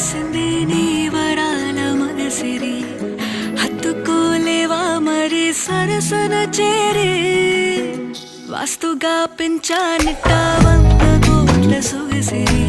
కురిసింది నీ వరాల మగసిరి హత్తుకోలేవా మరి సరసన చేరి వాస్తుగా పెంచానిట్ట 100 కోట్ల సొగసిరి